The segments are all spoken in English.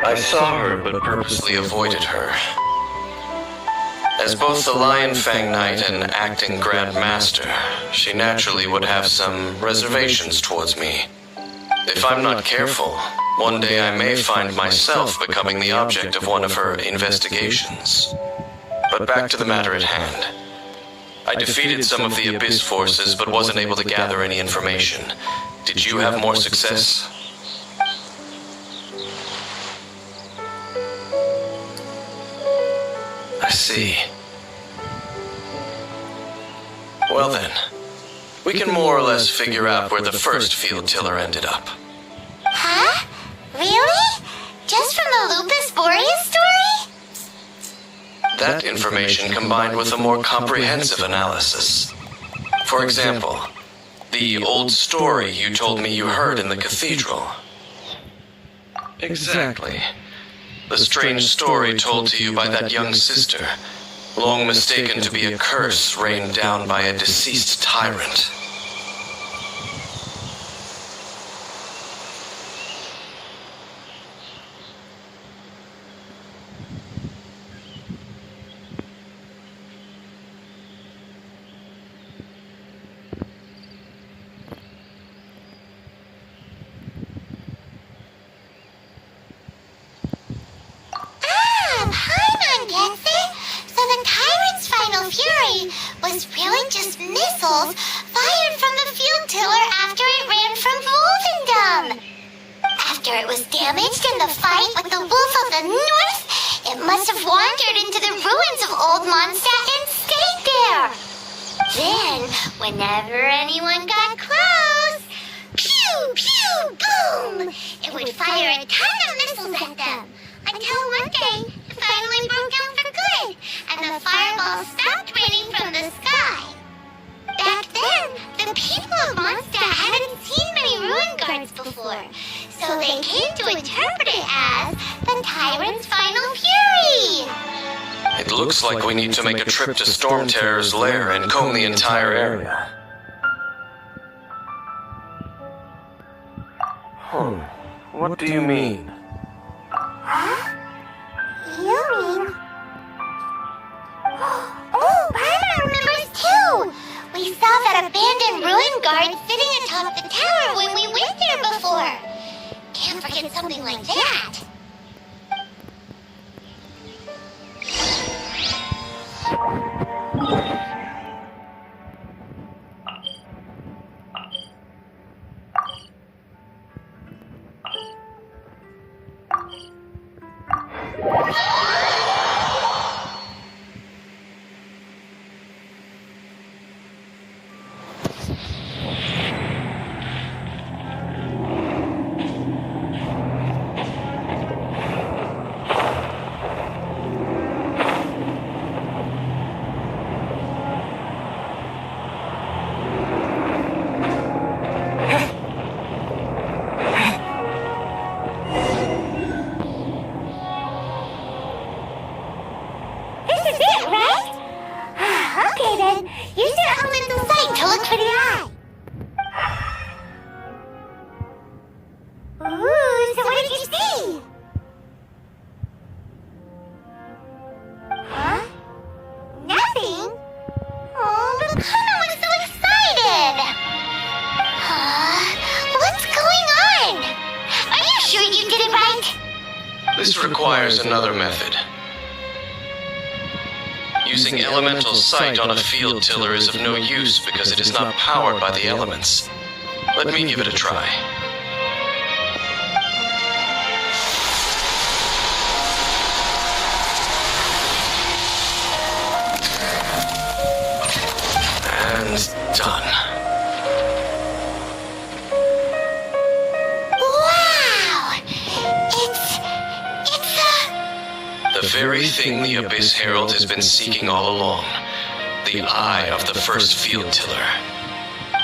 I saw her, but purposely avoided her. As both the Lion Fang Knight and acting Grand Master, she naturally would have some reservations towards me. If I'm not careful, one day I may find myself becoming the object of one of her investigations. But back to the matter at hand. I defeated some of the Abyss forces, but wasn't able to gather any information. Did you have more success? I see. Well then, we can more or less figure out where the first field tiller ended up. Huh? Really? Just from the Lupus Boreas story? That information combined with a more comprehensive analysis. For example, the old story you told me you heard in the cathedral. Exactly. The strange story told to you by that young sister, long mistaken to be a curse rained down by a deceased tyrant. Was really just missiles fired from the field tiller after it ran from Wolfendom. After it was damaged in the fight with the Wolf of the North, it must have wandered into the ruins of Old Mondstadt and stayed there. Then, whenever anyone got close, pew, pew, boom, it would fire a ton of missiles at them. Until one day, it finally broke out for good, and the fireballs stopped raining from the sky. Back then, the people of Mondstadt hadn't seen many ruin guards before, so they came to interpret it as the Tyrant's final fury. It looks like we need to make a trip to Storm Terror's lair and comb the entire area. What do you mean? Huh? You mean... Oh, Paimon remembers too! We saw that abandoned ruin guard sitting atop the tower when we went there before. Can't forget something like that. This requires another method. Using elemental sight on a field tiller is of no use because it is not powered by the elements. Let me give it a try. And done. Wow! The very thing the Abyss Herald has been seeking all along. The eye of the first field tiller.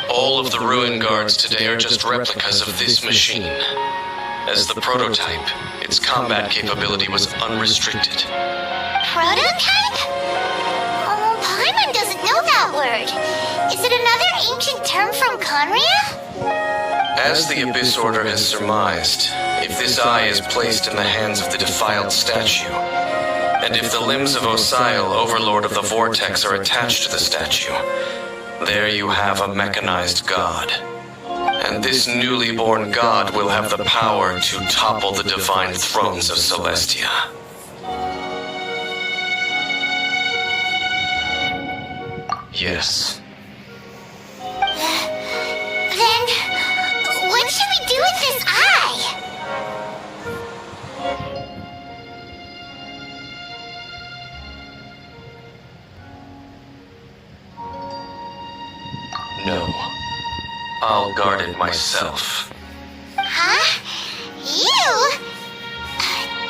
All of the ruin guards today are just replicas of this machine. As the prototype, its combat capability was unrestricted. Prototype? Oh, Paimon doesn't know that word. Is it another ancient term from Conria? As the Abyss Order has surmised, if this eye is placed in the hands of the defiled statue, and if the limbs of Osial, Overlord of the Vortex, are attached to the statue, there you have a mechanized god. And this newly born god will have the power to topple the divine thrones of Celestia. Yes. Then, what should we do with this eye? No. I'll guard it myself. Huh? You?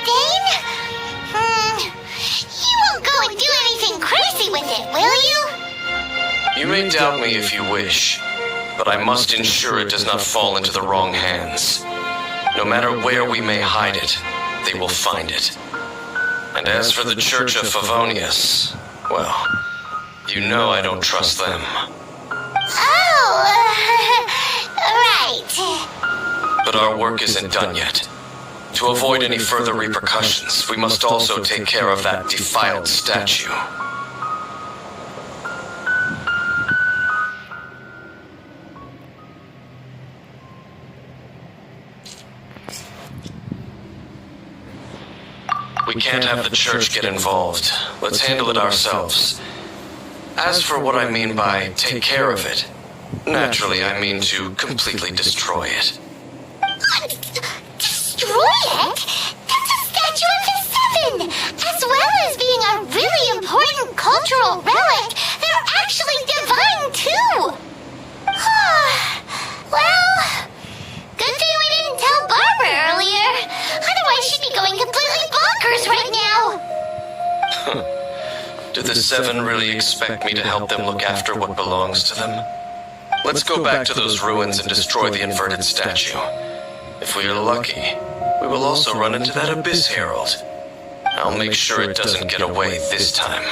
Dane? You won't go and do anything crazy with it, will you? You may doubt me if you wish, but I must ensure it does not fall into the wrong hands. No matter where we may hide it, they will find it. And as for the Church of Favonius, well, you know I don't trust them. Right. But our work isn't done yet. To avoid any further repercussions, we must also take care of that defiled statue. We can't have the church get involved. Let's handle it ourselves. As for what I mean by take care of it, naturally I mean to completely destroy it. Destroy it? That's a statue of the Seven! As well as being a really important cultural relic, they're actually divine too! Well, good thing we didn't tell Barbara earlier. Otherwise she'd be going completely bonkers right now. Do the Seven really expect me to help them look after what belongs to them? Let's go back to those ruins and destroy the inverted statue. If we are lucky, we will also run into that Abyss Herald. I'll make sure it doesn't get away this time.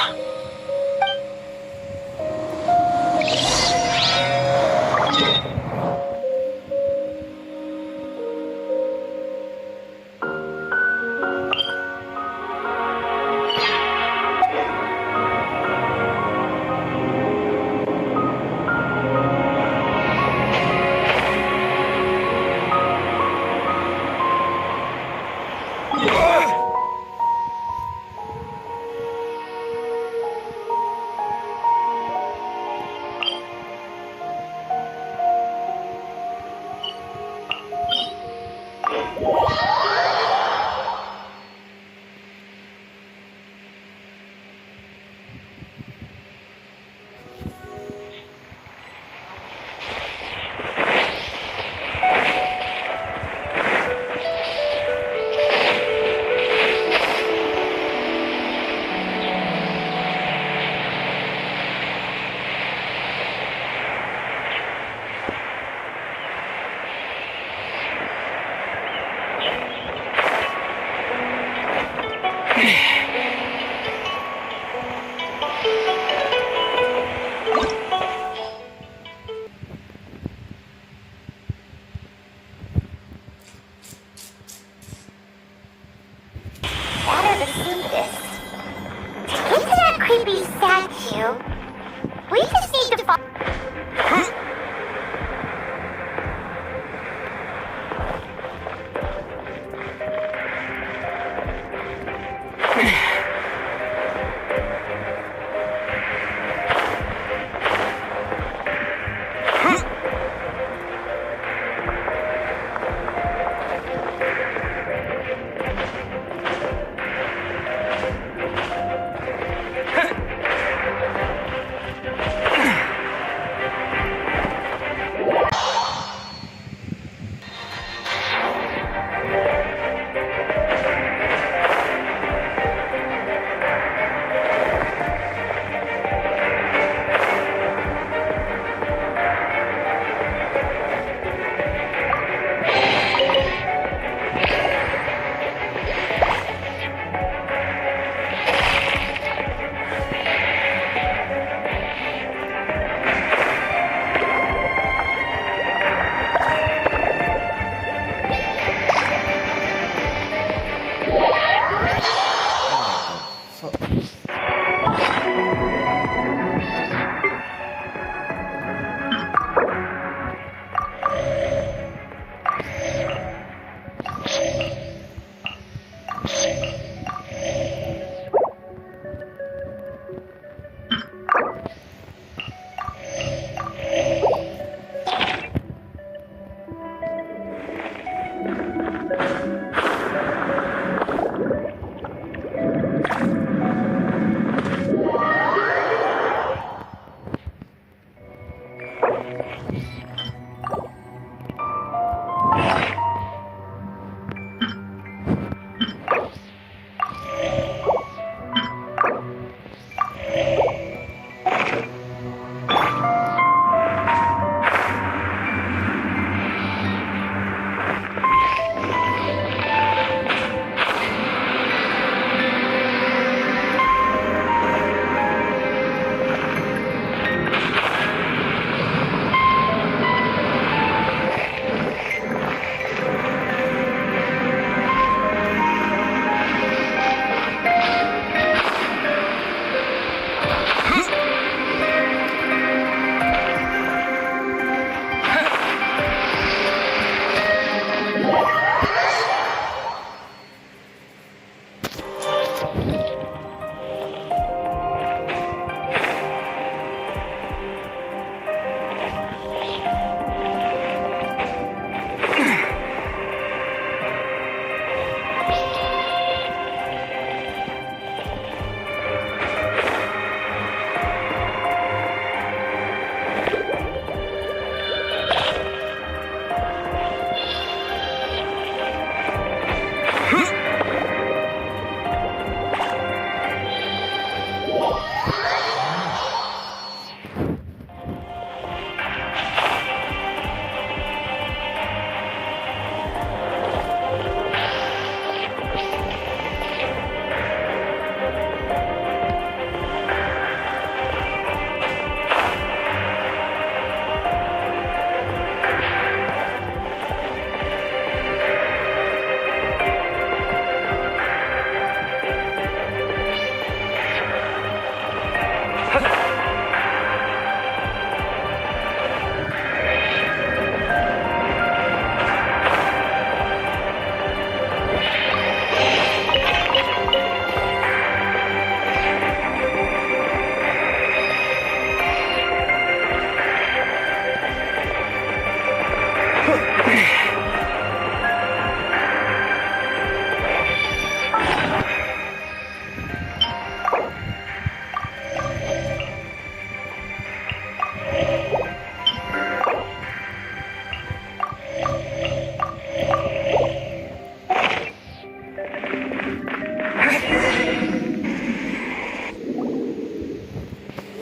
Creepy statue. We just need to find...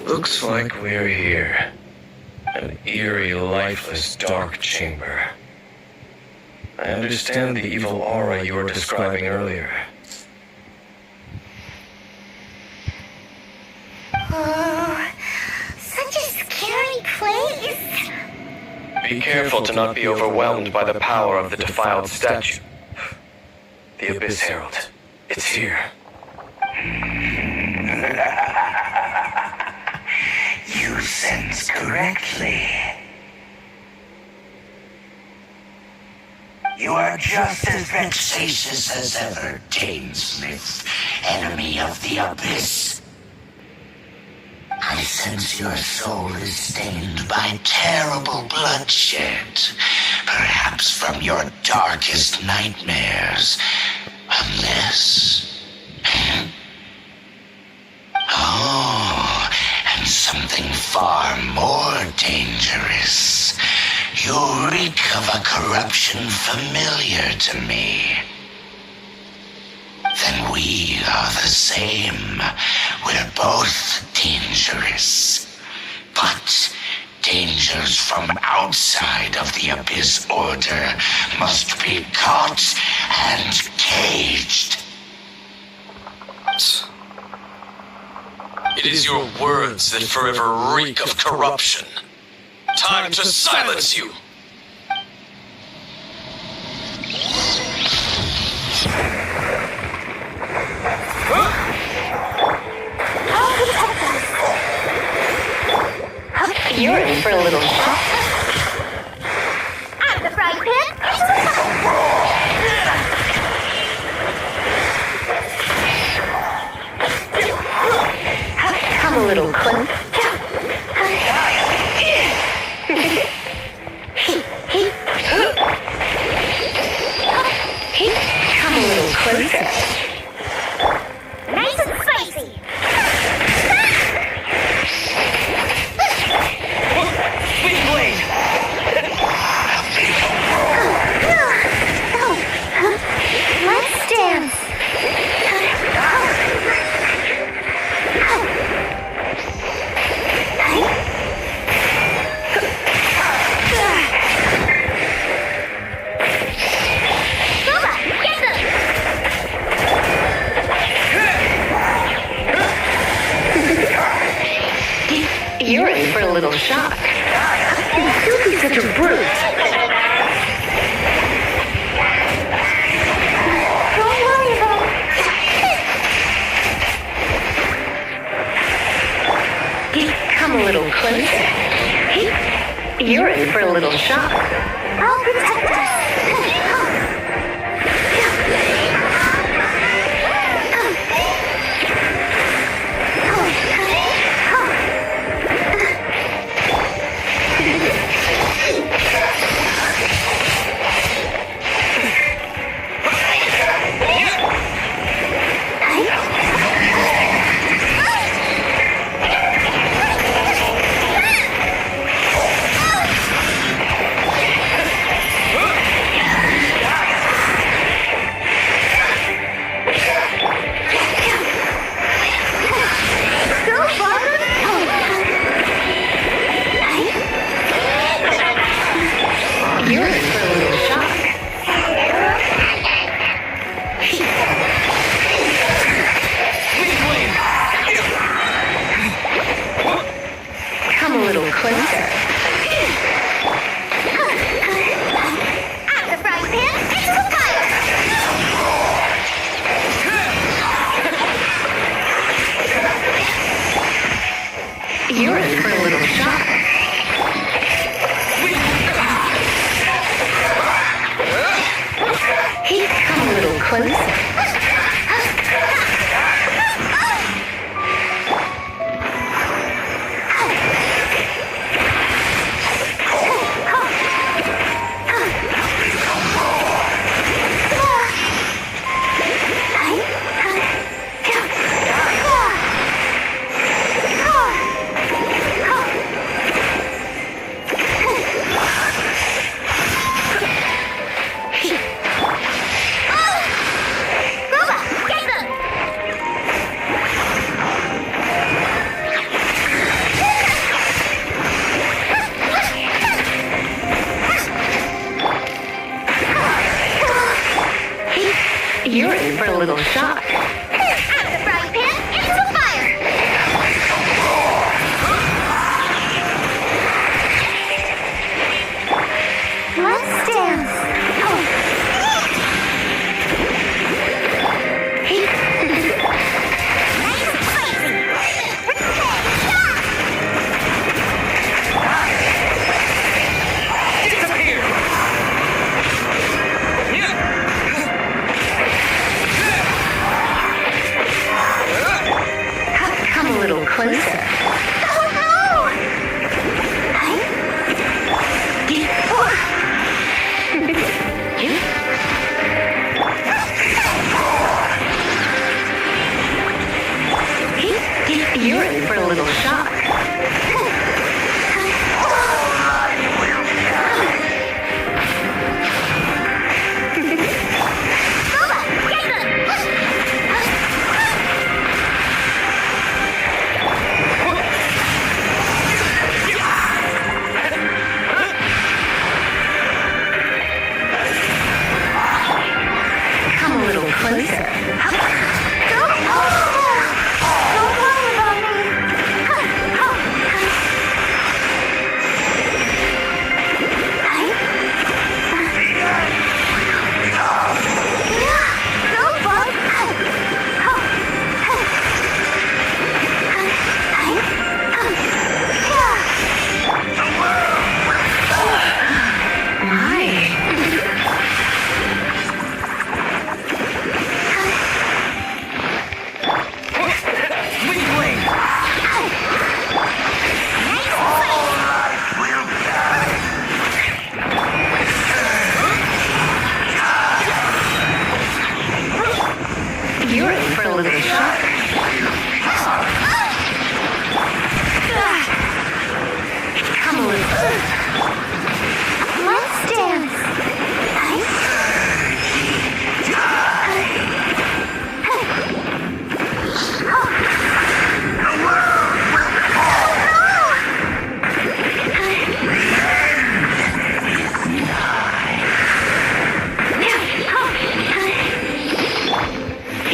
Looks like we're here. An eerie, lifeless, dark chamber. I understand the evil aura you were describing earlier. Oh, such a scary place. Be careful to not be overwhelmed by the power of the defiled statue. The Abyss Herald. It's here. You sense correctly. You are just as vexatious as ever, Gainsmith, enemy of the Abyss. I sense your soul is stained by terrible bloodshed, perhaps from your darkest nightmares, unless... Oh, and something far more dangerous. You reek of a corruption familiar to me. Then we are the same. We're both dangerous. But dangers from outside of the Abyss Order must be caught and caged. It is your words that forever reek of corruption. Time to silence you! You're in for a little shock. I'm the frying pan. closer. Nice and spicy. Sweet blade! Let's dance. You're in for a little shock. Don't be such a brute. Don't worry about it. Come a little closer. You're in for a little shock. I'll protect us. You're in for a little shock. Come a little closer. Out of the frying pan into the fire. You're in for a little shock. Come a little closer. You're in for a little shock. Out of the frying pan into the fire. Let's dance. Nice and spicy. Disappear! Come a little closer. You're in for a little shock. Come a little closer. Don't worry about me. My.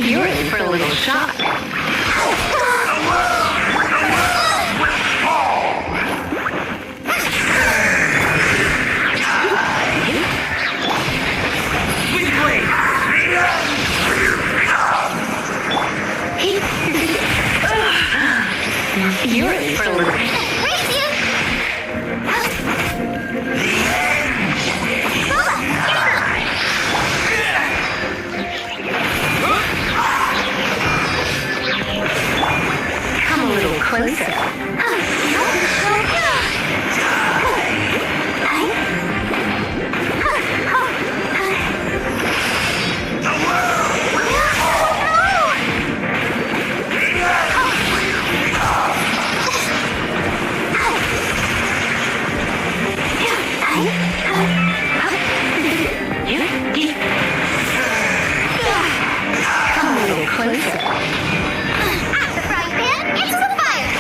You're in for a little shock. You're in for a little. Come a little closer. Come a little closer. At the frying pan, into the fire.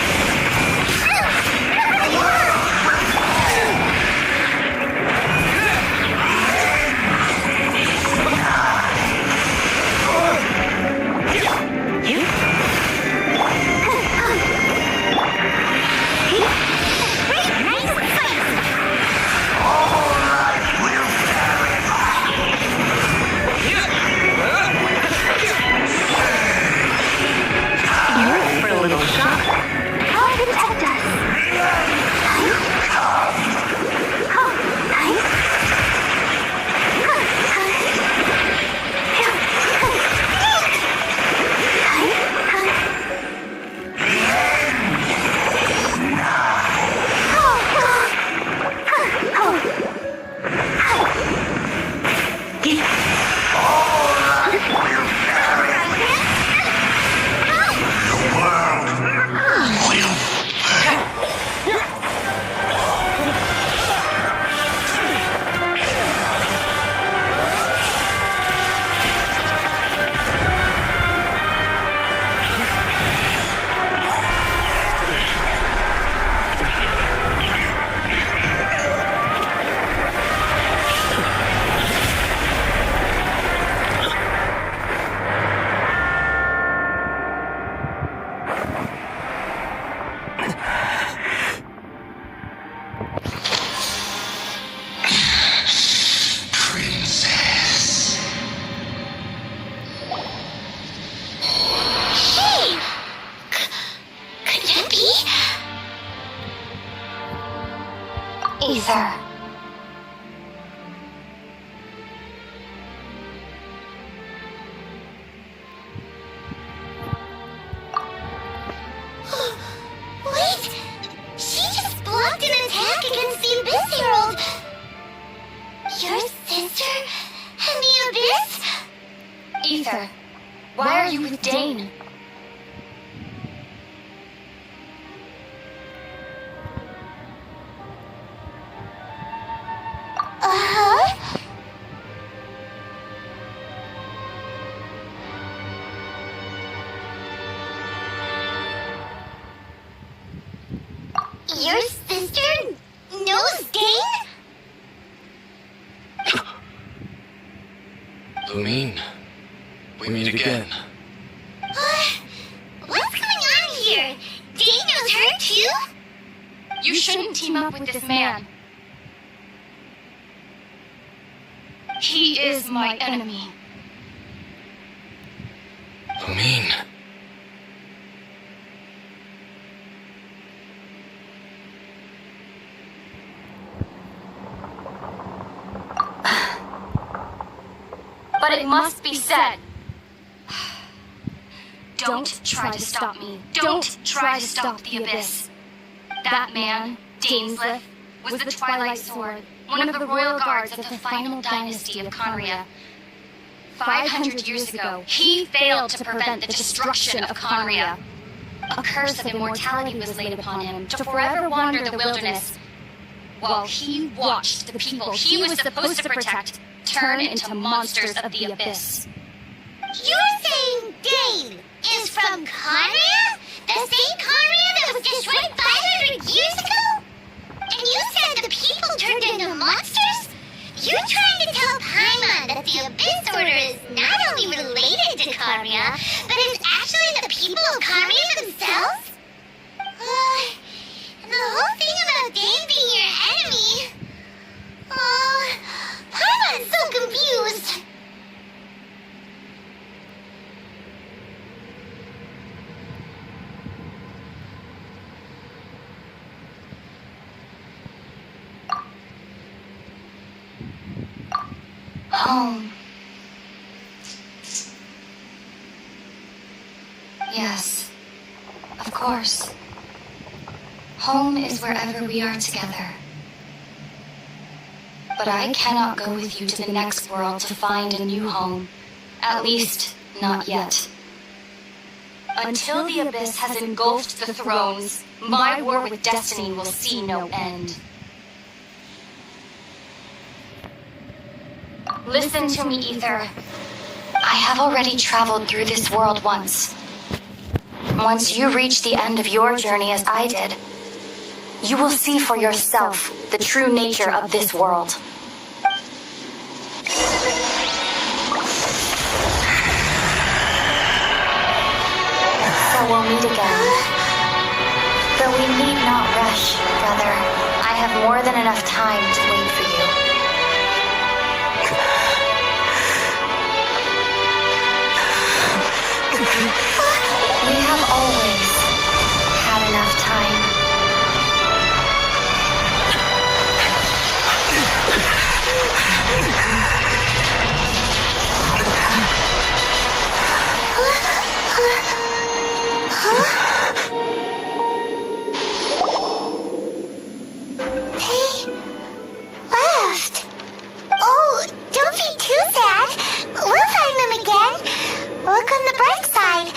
You're in for a little shock. Help protect us. Princess. Hey! Could that be? Ether. Wait! She just blocked an attack against the Abyss Herald! Your sister and the Abyss? Ether, why are you with Dane? Uh-huh. Your sister knows Dane? Lumine, we meet again. What's going on here? Dane knows her too? You shouldn't team up with this man. He is my enemy. Lumine. But it must be said. Don't try to stop me. Don't try to stop the Abyss. That man, Dainsleif, was the Twilight Sword, one of the royal guards of the final dynasty of Conria. 500 years ago, he failed to prevent the destruction of Conria. A curse of immortality was laid upon him to forever wander the wilderness, while he watched the people he was supposed to protect turn into monsters of the Abyss. You're saying Dane is from Conria? The same Conria that was destroyed 500 years ago? And you said the people turned into monsters? You're trying to tell Paimon that the Abyss Order is not only related to to Conria, but it's actually the people of Conria themselves? And the whole thing about Dane being your enemy... Paimon's so confused. Home. Yes, of course. Home is wherever we are together. But I cannot go with you to the next world to find a new home. At least, not yet. Until the Abyss has engulfed the thrones, my war with destiny will see no end. Listen to me, Ether. I have already traveled through this world once. Once you reach the end of your journey as I did, you will see for yourself the true nature of this world. So we'll meet again. Though we need not rush, brother. I have more than enough time to wait for you. We have always had enough time. They left. Oh, don't be too sad. We'll find them again. Look on the bright side.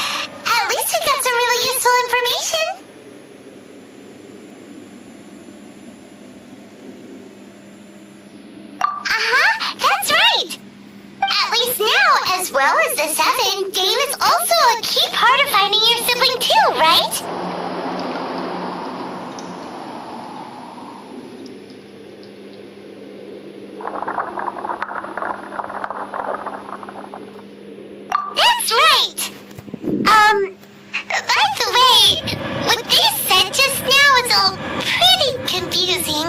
At least we got some really useful information. That's right. At least now, as well as the Seven, Dane is also a key part of finding your sibling too, right? That's right! By the way, what they said just now is all pretty confusing.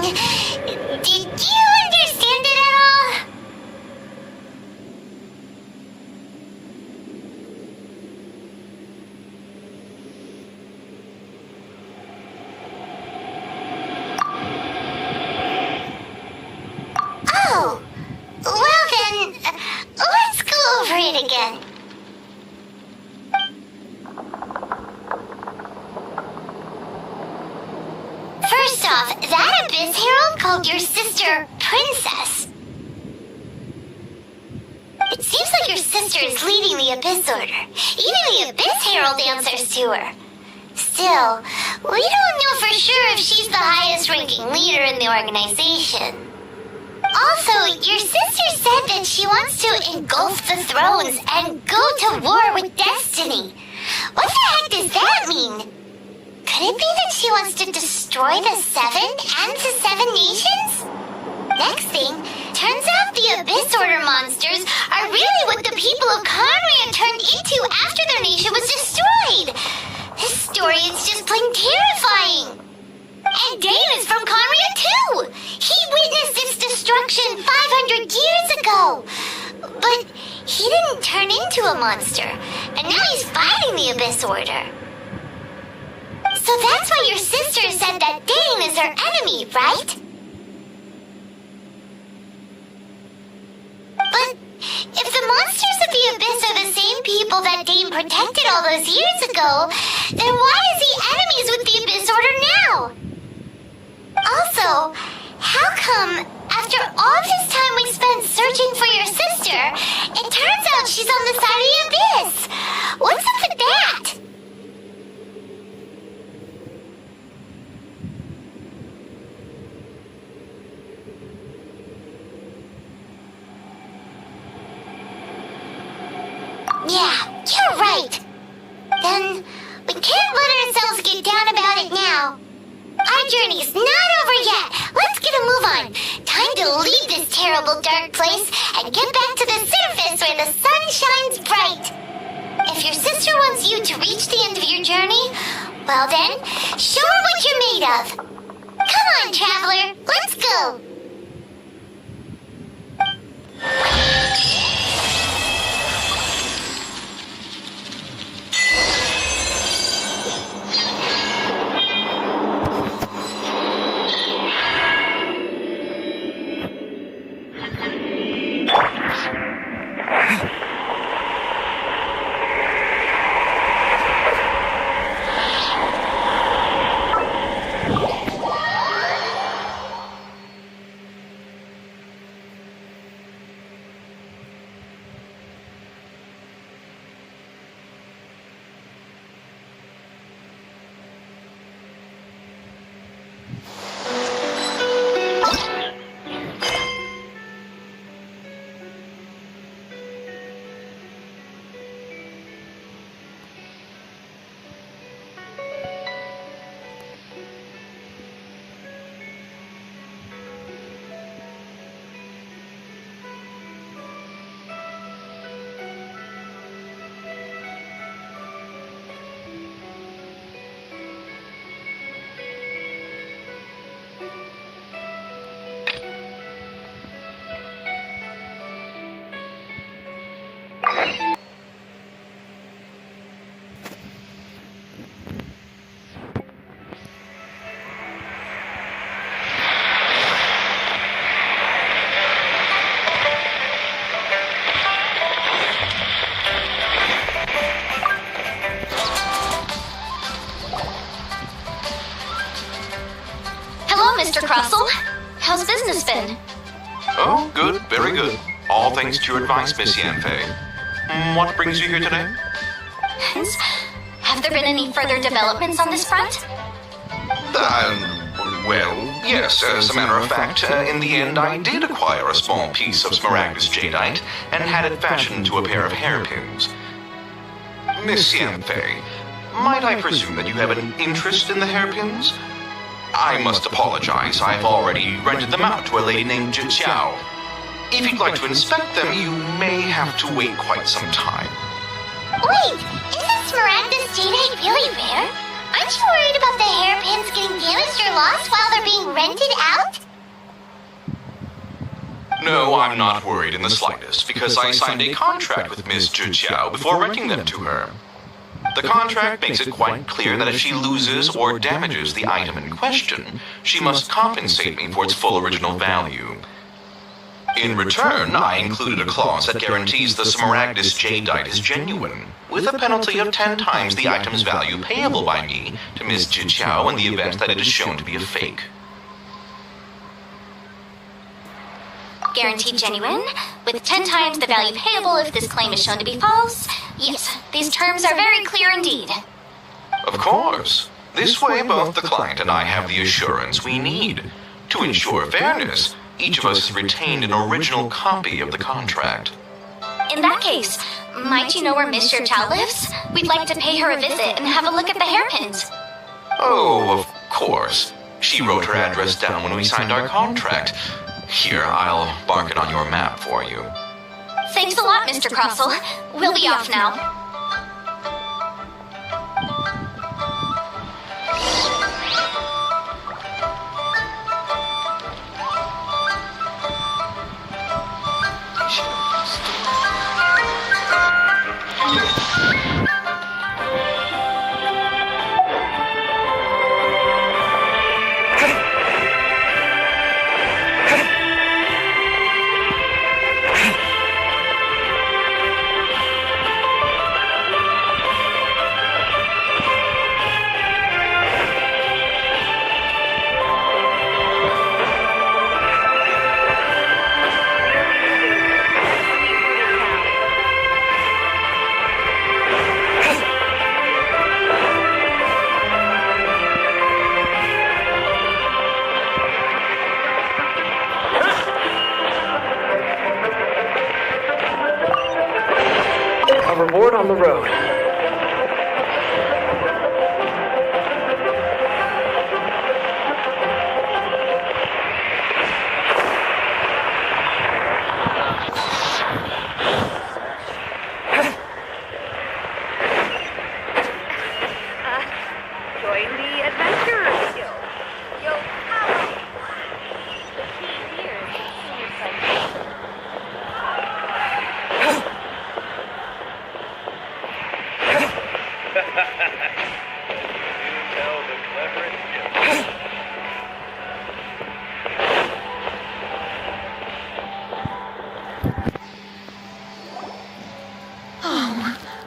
Did you understand it at all? Oh, well then, let's go over it again. First off, that Abyss Herald called your sister Princess. It seems like your sister is leading the Abyss Order. Even the Abyss Herald answers to her. Still, we don't know for sure if she's the highest ranking leader in the organization. Also, your sister said that she wants to engulf the thrones and go to war with destiny. What the heck does that mean? Could it be that she wants to destroy the Seven and the Seven Nations? Next thing, turns out the Abyss Order monsters are really what the people of Conria turned into after their nation was destroyed. This story is just plain terrifying. And Dane is from Conria too. He witnessed its destruction 500 years ago. But he didn't turn into a monster, and now he's fighting the Abyss Order. So that's why your sister said that Dane is her enemy, right? But if the monsters of the Abyss are the same people that Dane protected all those years ago, then why is he enemies with the Abyss Order now? Also, how come, after all this time we spent searching for your sister, it turns out she's on the side of the Abyss? What's up with that? Yeah, you're right. Then we can't let ourselves get down about it now. Our journey's not over yet. Let's get a move on. Time to leave this terrible dark place and get back to the surface where the sun shines bright. Mister wants you to reach the end of your journey. Well then, show her what you're made of. Come on, traveler, let's go. Mr. Crossell. How's business been? Oh, good, very good. All thanks to your advice, Miss Yanfei. What brings you here today? Have there been any further developments on this front? Well, yes, as a matter of fact, in the end I did acquire a small piece of smaragdus jadeite and had it fashioned into a pair of hairpins. Miss Yanfei, might I presume that you have an interest in the hairpins? I must apologize, I've already rented them out to a lady named Zhiqiao. If you'd like to inspect them, you may have to wait quite some time. Wait, isn't smaragdus jadeite really rare? Aren't you worried about the hairpins getting damaged or lost while they're being rented out? No, I'm not worried in the slightest, because I signed a contract with Ms. Zhiqiao before renting them to her. The contract makes it quite clear that if she loses or damages the item in question, she must compensate me for its full original value. In return, I included a clause that guarantees the smaragdus jadeite is genuine, with a penalty of 10 times the item's value payable by me to Ms. Zhiqiao in the event that it is shown to be a fake. Guaranteed genuine, with 10 times the value payable if this claim is shown to be false. Yes, these terms are very clear indeed. Of course. This way, both the client and I have the assurance we need. To ensure fairness, each of us has retained an original copy of the contract. In that case, might you know where Miss Zhiqiao lives? We'd like to pay her a visit and have a look at the hairpins. Oh, of course. She wrote her address down when we signed our contract. Here, I'll mark it on your map for you. Thanks a lot, Mr. Crossell. We'll be off now. Hoverboard on the road.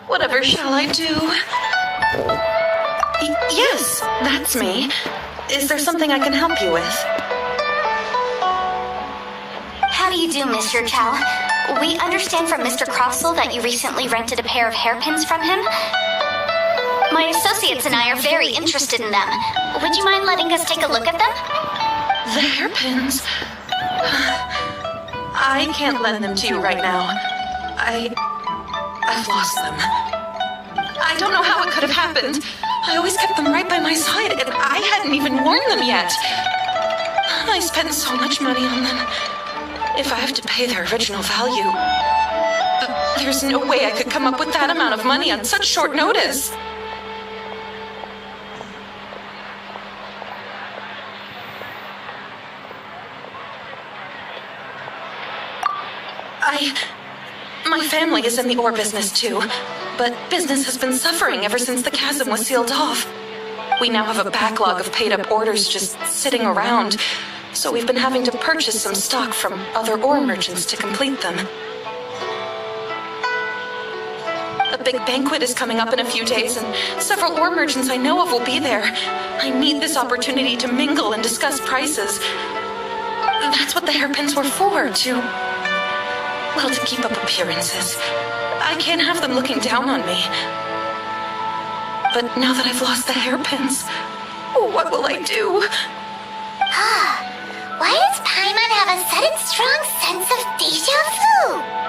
Whatever shall I do? Yes, that's me. Is there something I can help you with? How do you do, Mr. Chow? We understand from Mr. Crossell that you recently rented a pair of hairpins from him. My associates and I are very interested in them. Would you mind letting us take a look at them? The hairpins? I can't lend them to you right now. I've lost them. I don't know how it could have happened. I always kept them right by my side, and I hadn't even worn them yet. I spent so much money on them. If I have to pay their original value, there's no way I could come up with that amount of money on such short notice. My family is in the ore business too, but business has been suffering ever since the chasm was sealed off. We now have a backlog of paid-up orders just sitting around, so we've been having to purchase some stock from other ore merchants to complete them. A big banquet is coming up in a few days, and several ore merchants I know of will be there. I need this opportunity to mingle and discuss prices. That's what the hairpins were for, to keep up appearances. I can't have them looking down on me. But now that I've lost the hairpins, what will I do? Why does Paimon have a sudden strong sense of deja vu?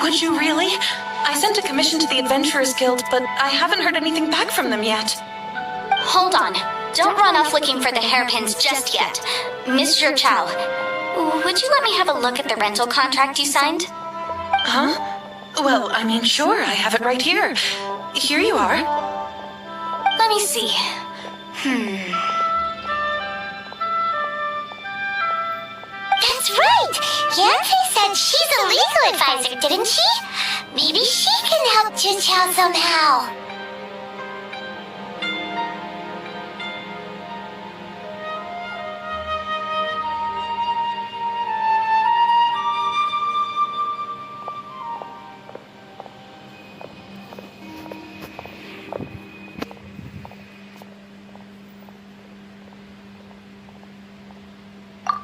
Would you really? I sent a commission to the Adventurers Guild, but I haven't heard anything back from them yet. Hold on. Don't run off looking for the hairpins just yet. Mr. Chow, would you let me have a look at the rental contract you signed? Huh? Well, I mean, sure, I have it right here. Here you are. Let me see. That's right! Yanfei said she's a legal advisor, didn't she? Maybe she can help Junqiao somehow.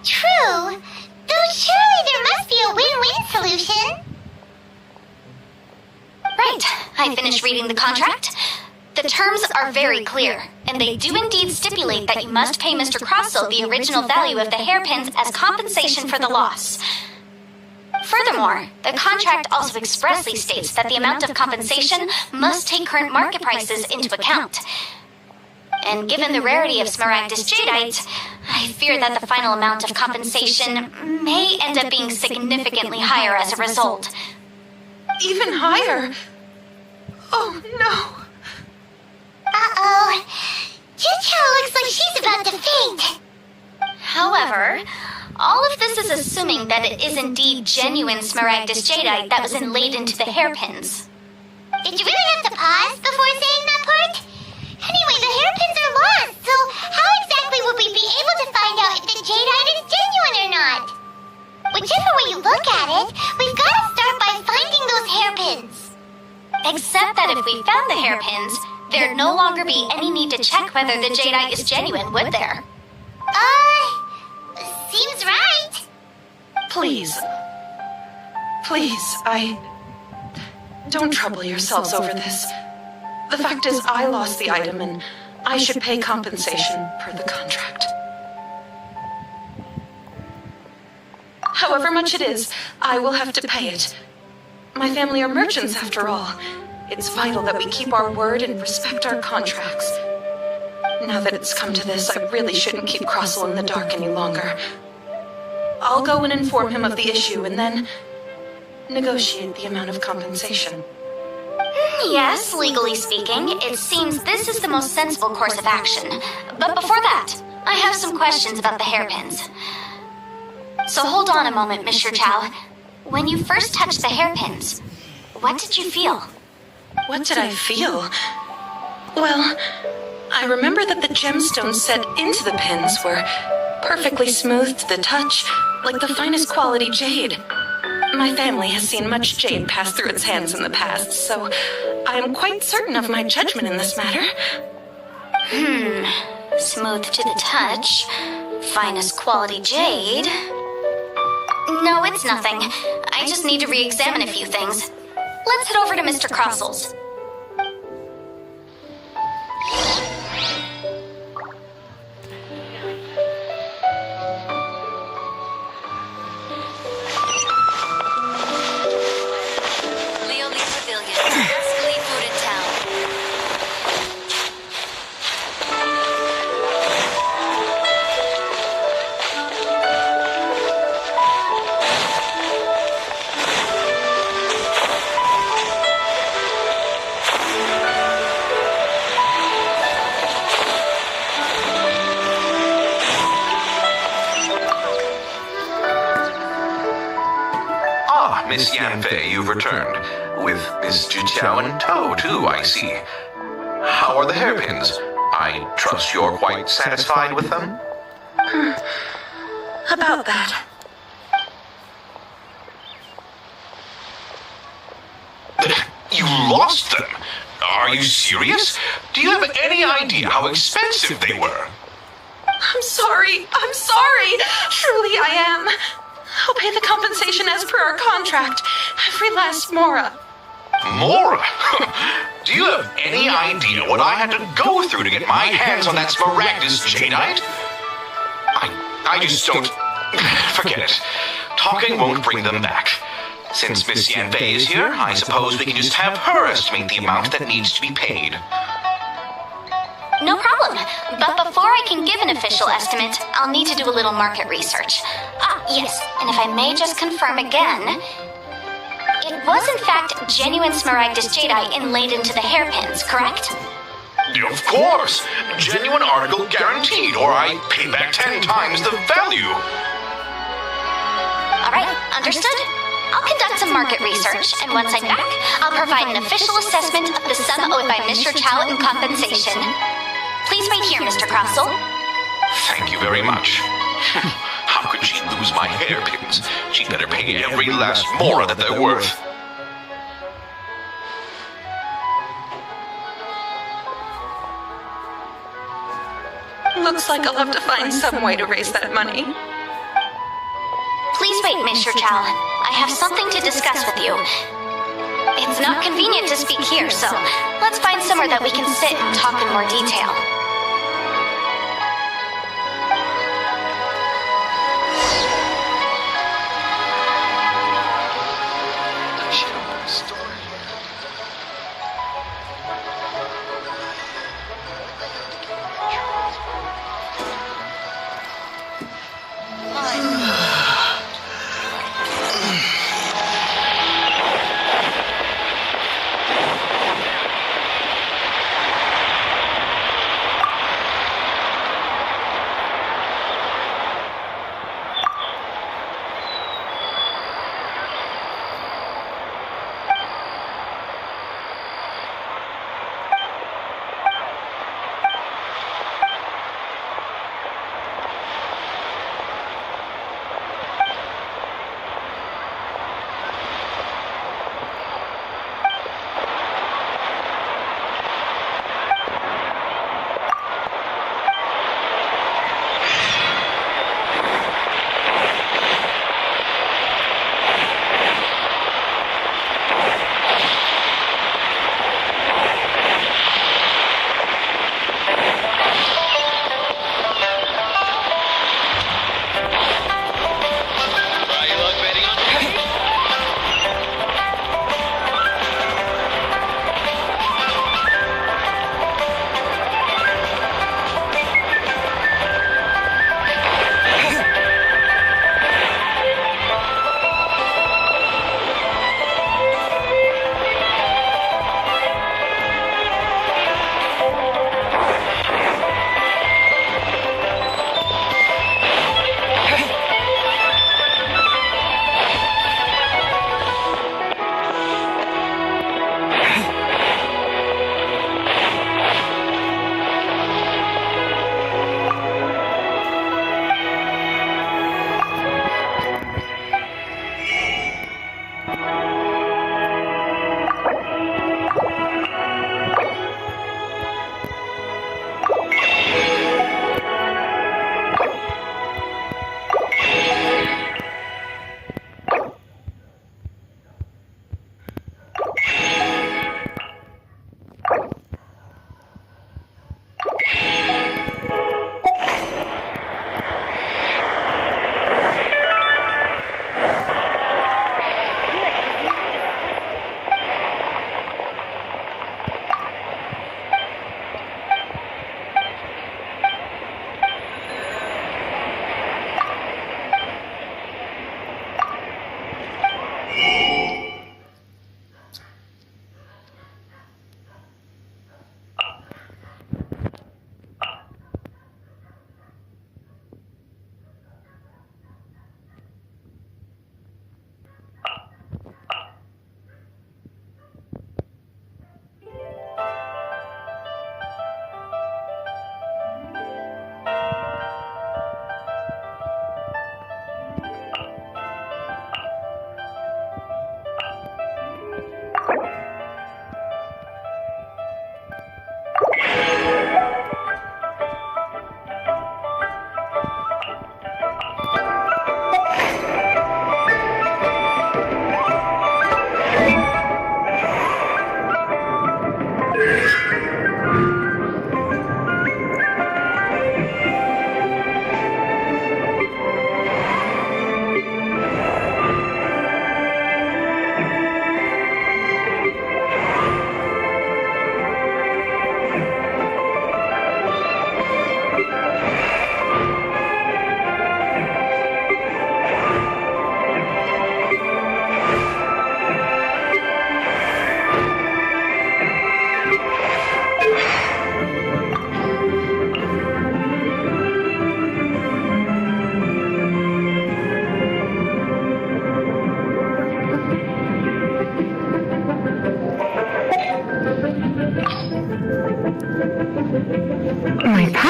True. Though surely there must be a win-win solution. Right. I finished reading the contract. The terms are very clear, and they do indeed stipulate that you must pay Mr. Crossel the original value of the hairpins as compensation for the loss. Furthermore, the contract also expressly states that the amount of compensation must take current market prices into account. And given the rarity of Smaragdus Jadeite, I fear that the final amount of compensation may end up being significantly higher as a result. Even higher? Oh, no. Uh-oh. Junqiao looks like she's about to faint. However, all of this is assuming that it is indeed genuine Smaragdus Jadeite that was inlaid into the hairpins. Did you really have to pause before saying that part? Anyway, the hairpins are lost, so how exactly would we be able to find out if the jadeite is genuine or not? Whichever way you look at it, we've got to start by finding those hairpins. Except that if we found the hairpins, there'd no longer be any need to check whether the jadeite is genuine, would there? Seems right. Please. Please, don't trouble yourselves over this. The fact is, I lost the item, and I should pay compensation per the contract. However much it is, I will have to pay it. My family are merchants, after all. It's vital that we keep our word and respect our contracts. Now that it's come to this, I really shouldn't keep Crossel in the dark any longer. I'll go and inform him of the issue, and then negotiate the amount of compensation. Yes, legally speaking, it seems this is the most sensible course of action. But before that, I have some questions about the hairpins. So hold on a moment, Mr. Chow. When you first touched the hairpins, what did you feel? What did I feel? Well, I remember that the gemstones set into the pins were perfectly smooth to the touch, like the finest quality jade. My family has seen much jade pass through its hands in the past, so I am quite certain of my judgment in this matter. Smooth to the touch, finest quality jade. No, it's nothing. I just need to re-examine a few things. Let's head over to Mr. Crossel's. Miss Yanfei, you've returned. With Miss Junqiao in tow, too, I see. How are the hairpins? I trust you're quite satisfied with them? About that. You lost them? Are you serious? Do you have any idea how expensive they were? I'm sorry. Truly I am. I'll pay the compensation as per our contract. Every last mora. Mora? Do you have any idea what I had to go through to get my hands on that smaragdus jadeite? I just don't... Forget it. Talking won't bring them back. Since Miss Yanbei is here, I suppose we can just have her estimate the amount that needs to be paid. No problem. But before I can give an official estimate, I'll need to do a little market research. Yes, and if I may just confirm again, it was in fact genuine smaragdus jadeite inlaid into the hairpins, correct? Of course! Genuine article guaranteed, or I pay back 10 times the value. Alright, understood. I'll conduct some market research, and once I'm back, I'll provide an official assessment of the sum owed by Mr. Chow in compensation. Please wait here, Mr. Crossel. Thank you very much. How could she lose my hairpins? She'd better pay every last mora that they're worth. Looks like I'll have to find some way to raise that money. Please wait, Mr. Chow. I have something to discuss with you. It's not convenient to speak here, so let's find somewhere that we can sit and talk in more detail.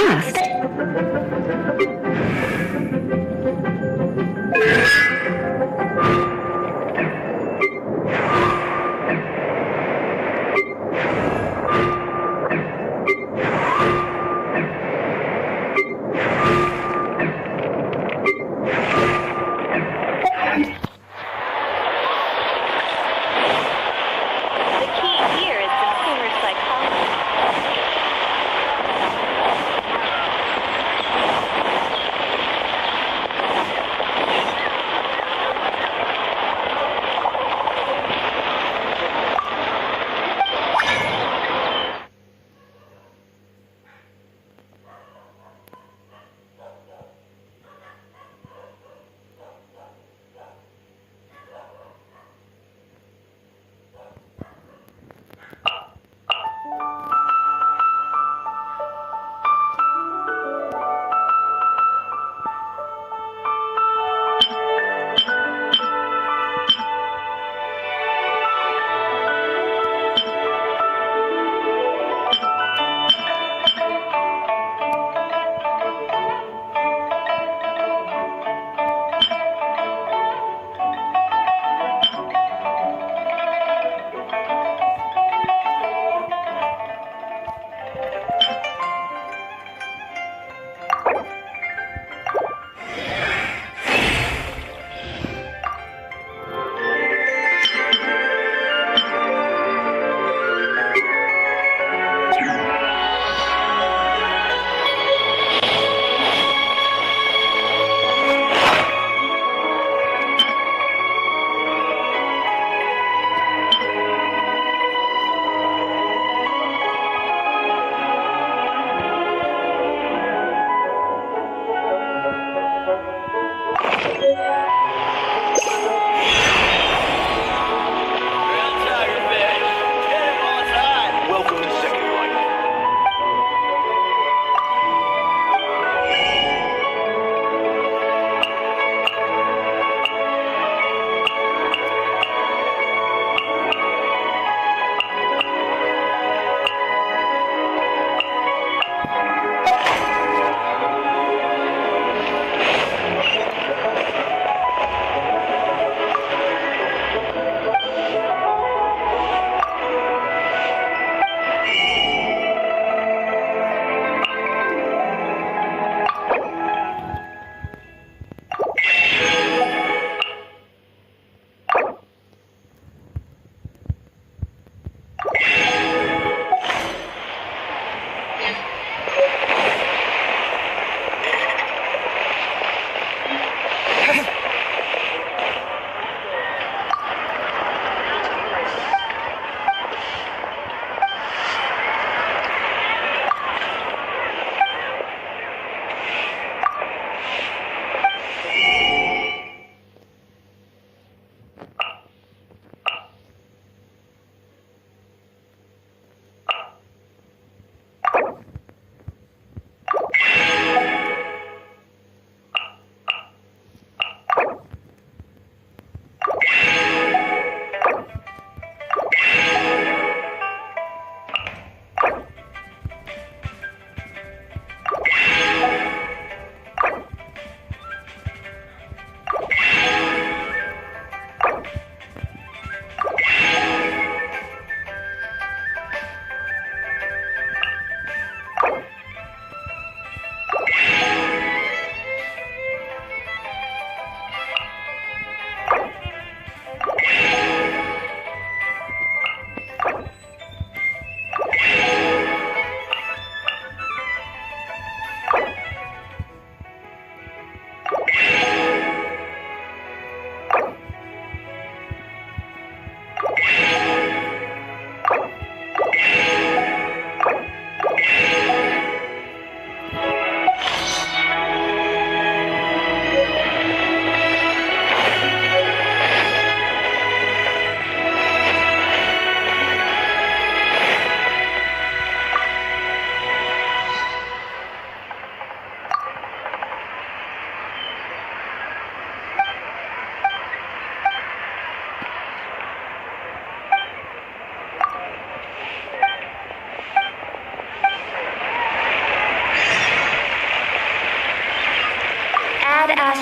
fast. The key here is consumer psychology.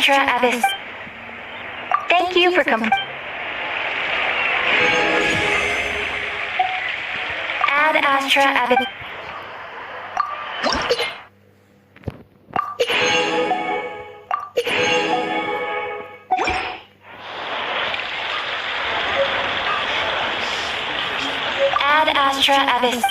Astra Abyss. Thank you for Ad Astra Abyss. Ad Astra Abyss.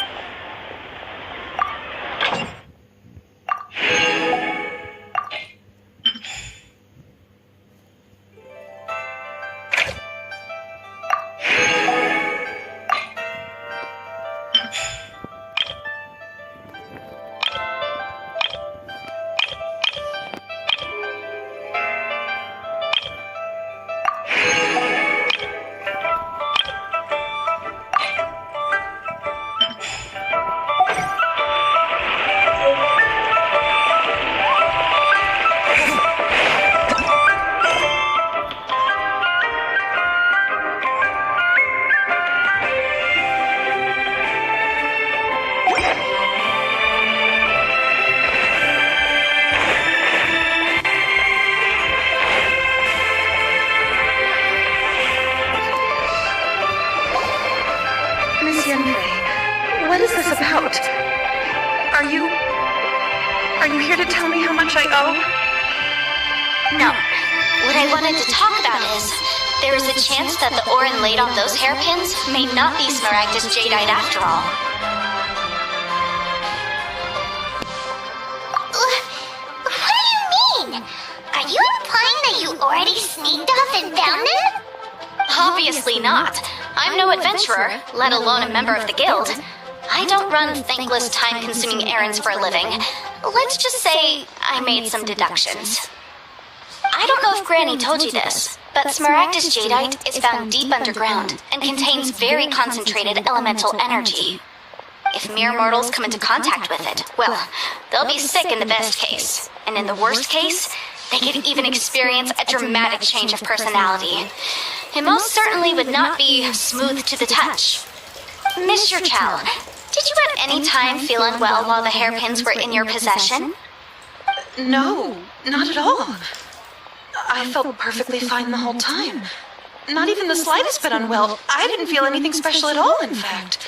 What is this about? Are you here to tell me how much I owe? No. What I wanted to talk about is, there is a chance that the ore inlaid on those hairpins may not be Smaragdus jadeite after all. What do you mean? Are you implying that you already sneaked off and found it? Obviously not. I'm no adventurer, let alone a member of the guild. I don't run thankless, time-consuming errands for a living. Let's just say I made some deductions. I don't know if Granny told you this, but Smaragdus jadeite is found deep underground and contains very concentrated elemental energy. If mere mortals come into contact with it, well, they'll be sick in the best case. And in the worst case, they could even experience a dramatic change of personality. It most certainly would not be smooth to the touch. Mr. Chow, did you at any time feel unwell while the hairpins were in your possession? No, not at all. I felt perfectly fine the whole time. Not even the slightest bit unwell. I didn't feel anything special at all, in fact.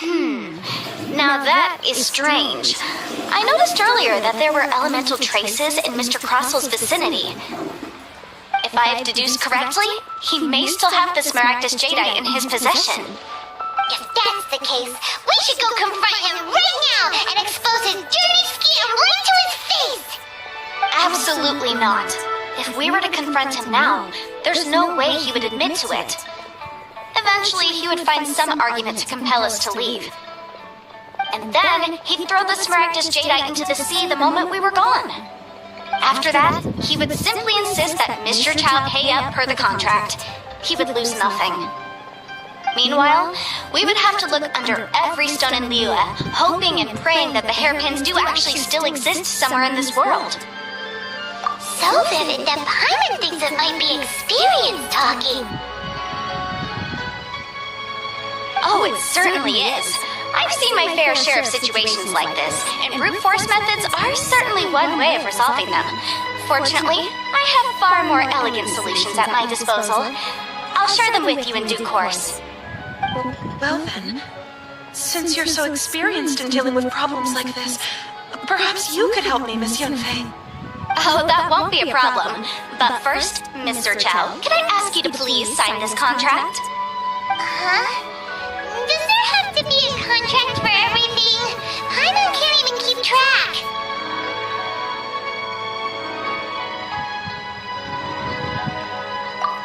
Now that is strange. I noticed earlier that there were elemental traces in Mr. Crossel's vicinity. If I have deduced correctly, he may still have the Smaragdus jadeite in his possession. If that's the case, we should go confront him right now and expose his dirty scam right to his face! Absolutely not. If we were to confront him now, there's no way he would admit to it. Eventually, he would find some argument to compel us to leave. And then, he'd throw the Smaragdus jadeite into the sea the moment we were gone. After that, he would simply insist that Mr. Chow pay up per the contract. He would lose nothing. Meanwhile, we would have to look under every stone in Liyue, hoping and praying that the hairpins do actually still exist somewhere in this world. So vivid that Paimon thinks it might be experience talking. Oh, it certainly is. I've seen my fair share of situations like this, and brute force methods are certainly one way of resolving them. Fortunately, I have far more elegant solutions at my disposal. I'll share them with you in due course. Well then, since you're so experienced in dealing with problems like this, perhaps you could help me, Miss Yunfei. Oh, that won't be a problem. But first, Mr. Chow, can I ask you to please sign this contract? Huh? Does there have to be a contract for everything? Paimon can't even keep track.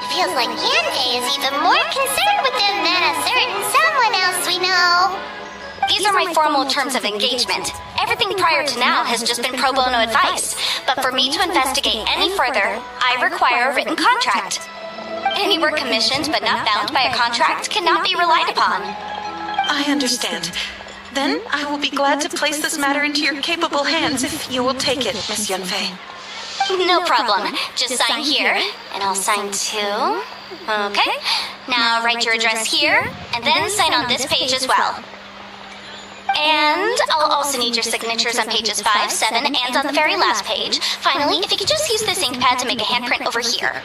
Feels like Yante is even more concerned with them than a certain someone else we know. These are my formal terms of engagement. Everything prior to now has just been pro bono advice. But for me to investigate any further, I require a written contract. Any work commissioned but not bound by a contract cannot be relied upon. I understand. Then I will be glad to place this matter into your capable hands if you will take it, Miss Yunfei. No problem. Just sign here, and I'll sign too. Okay. Now write your address here, and then sign on this page as well. And I'll also need your signatures on pages 5, 7, and on the very last page. Finally, if you could just use this ink pad to make a handprint over here.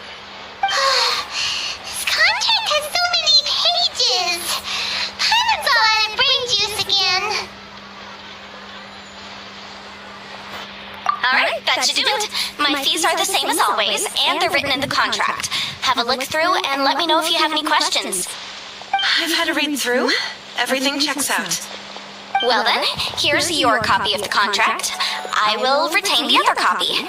This contract has so many pages. Paimons all out of brain juice again. Alright, that should do it. My fees are the same as always, and they're written in the contract. Have a look through and let me know if you have any questions. I've had a read through. Everything checks out. Well then, here's your copy of the contract. I will retain the other copy.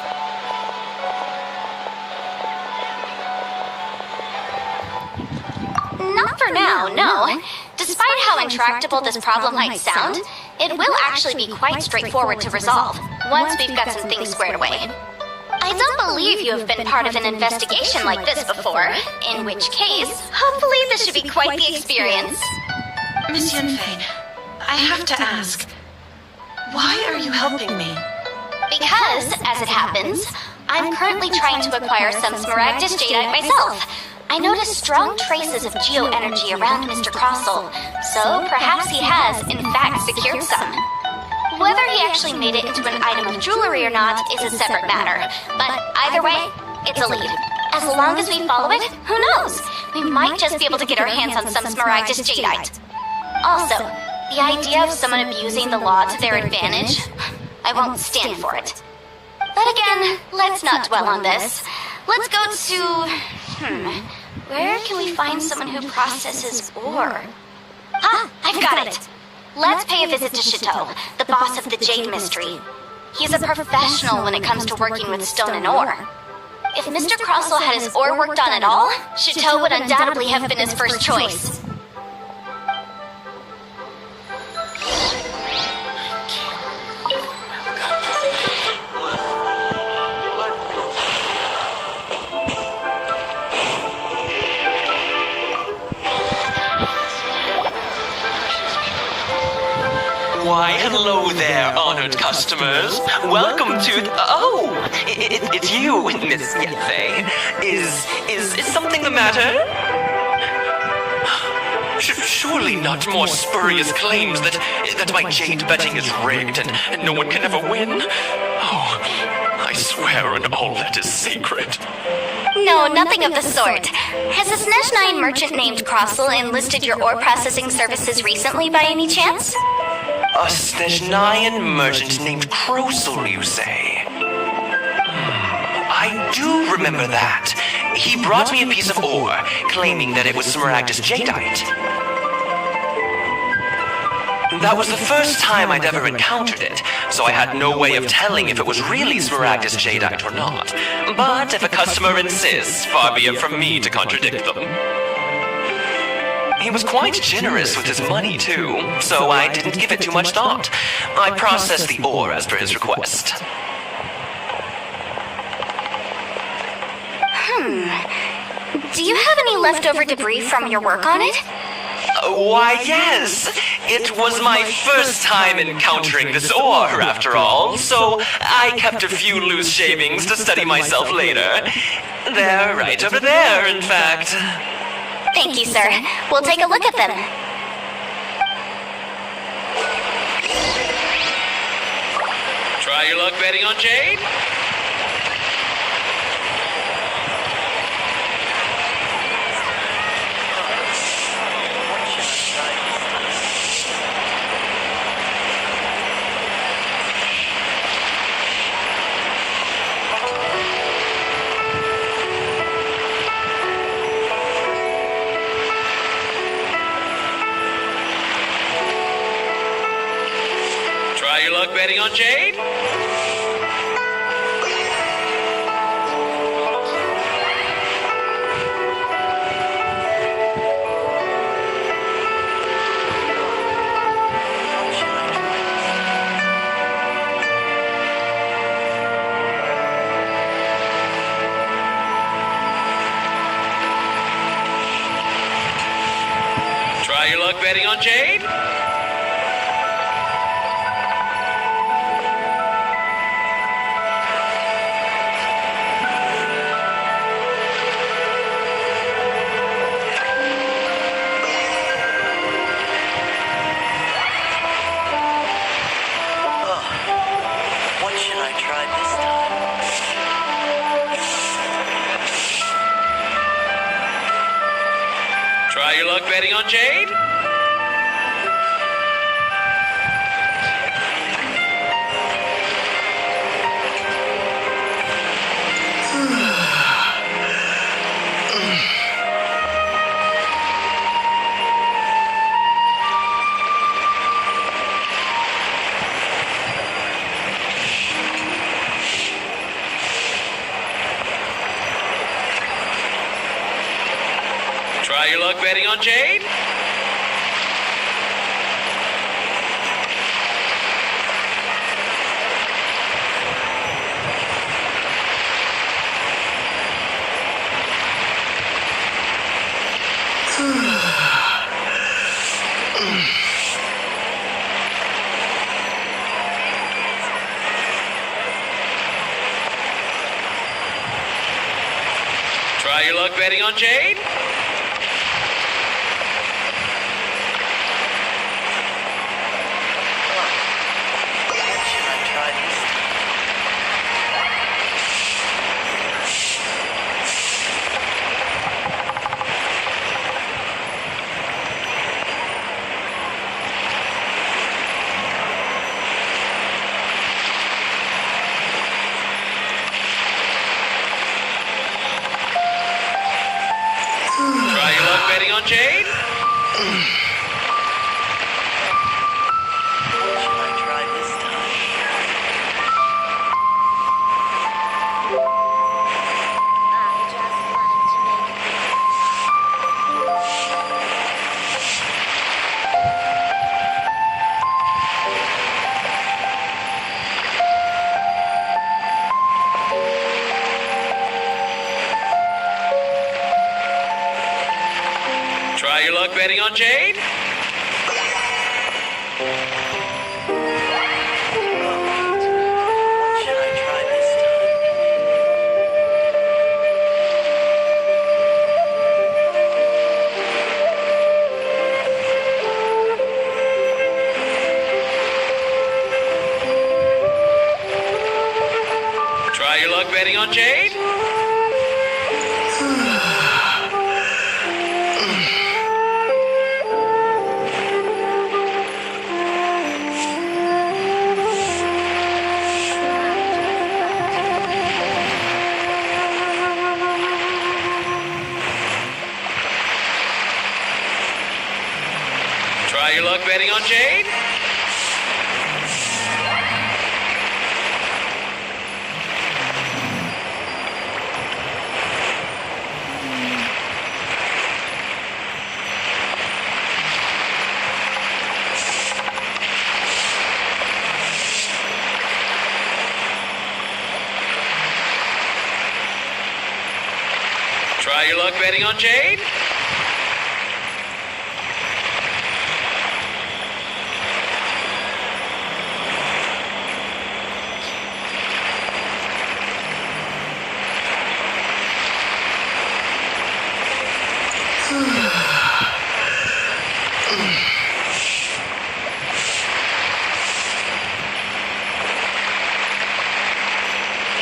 Not for now, no. Despite how intractable this problem might sound, it will actually be quite straightforward to resolve, once we've got some things squared away. I don't believe you have been part of an investigation like this before, in which case, hopefully this should be quite the experience. Miss Yunfei, I have to ask, why are you helping me? Because, as it happens, I'm currently trying to acquire some Smaragdus Jadeite myself. I noticed strong traces of geoenergy around Mr. Crossel, so perhaps he has, in fact, secured some. Whether he actually made it into an item of jewelry or not is a separate matter, but either way, it's a lead. As long as we follow it, who knows? We might just be able to get our hands on some Smaragdus Jadeite. Also, the idea of someone abusing the law to their advantage, I won't stand for it. But again, let's not dwell on this. Let's go to... where can we find someone who processes ore? Ah, I've got it! Let's pay a visit to Chateau, the boss of the Jade Mystery. He's a professional when it comes to working with stone and ore. If Mr. Crossel had his ore worked on at all, Chateau would undoubtedly have been his first choice. Why, hello there, honored customers. Welcome to... it's you, Miss Yunfei. Is something the matter? Surely not more spurious claims that my jade betting is rigged and no one can ever win? Oh, I swear on all that is sacred. No, nothing of the sort. Has a Snezhnine merchant named Crossel enlisted your ore processing services recently by any chance? A Snezhnine merchant named Crossel, you say? I do remember that. He brought me a piece of ore, claiming that it was Smaragdus Jadeite. That was the first time I'd ever encountered it, so I had no way of telling if it was really Smaragdus Jadeite or not. But if a customer insists, far be it from me to contradict them. He was quite generous with his money, too, so I didn't give it too much thought. I processed the ore as per his request. Do you have any leftover debris from your work on it? Why, yes. It was my first time encountering this ore, after all, so I kept a few loose shavings to study myself later. They're right over there, in fact. Thank you, sir. We'll take a look at them. Try your luck betting on Jade? Try your luck betting on Jade? Try your luck betting on Jade? betting on Jade? Try your luck betting on Jade? Try your luck betting on Jade? Try your luck betting on Jade? Try your luck betting on Jade? Try your luck betting on Jade? Try your luck betting on Jade?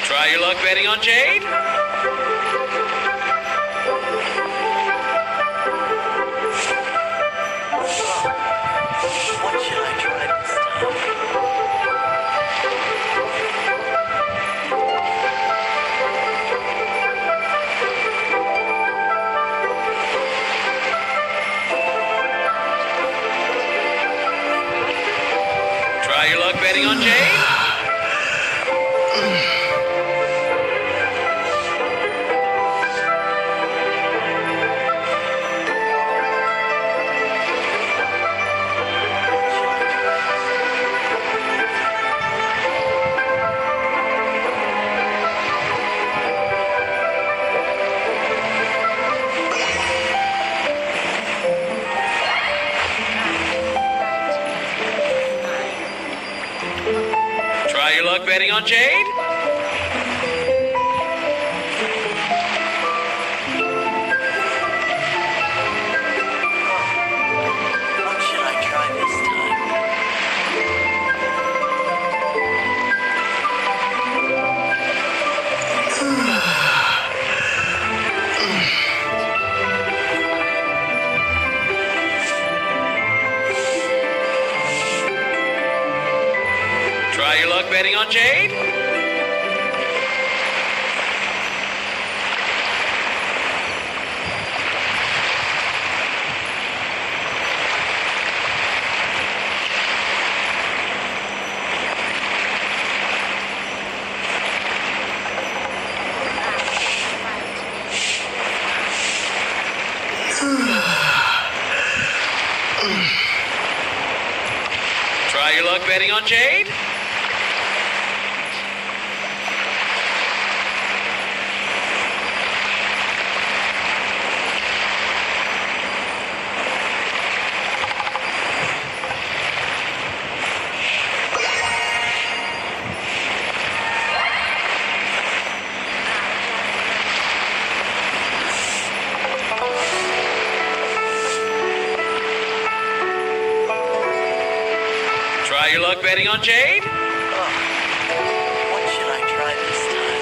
Try your luck betting on Jade? What should I try this time? Try your luck betting on Jade? Try your luck betting on Jade? What should I try this Try your luck betting on Jade? Try your luck betting on Jade? Try your luck betting on Jade? What should I try this time?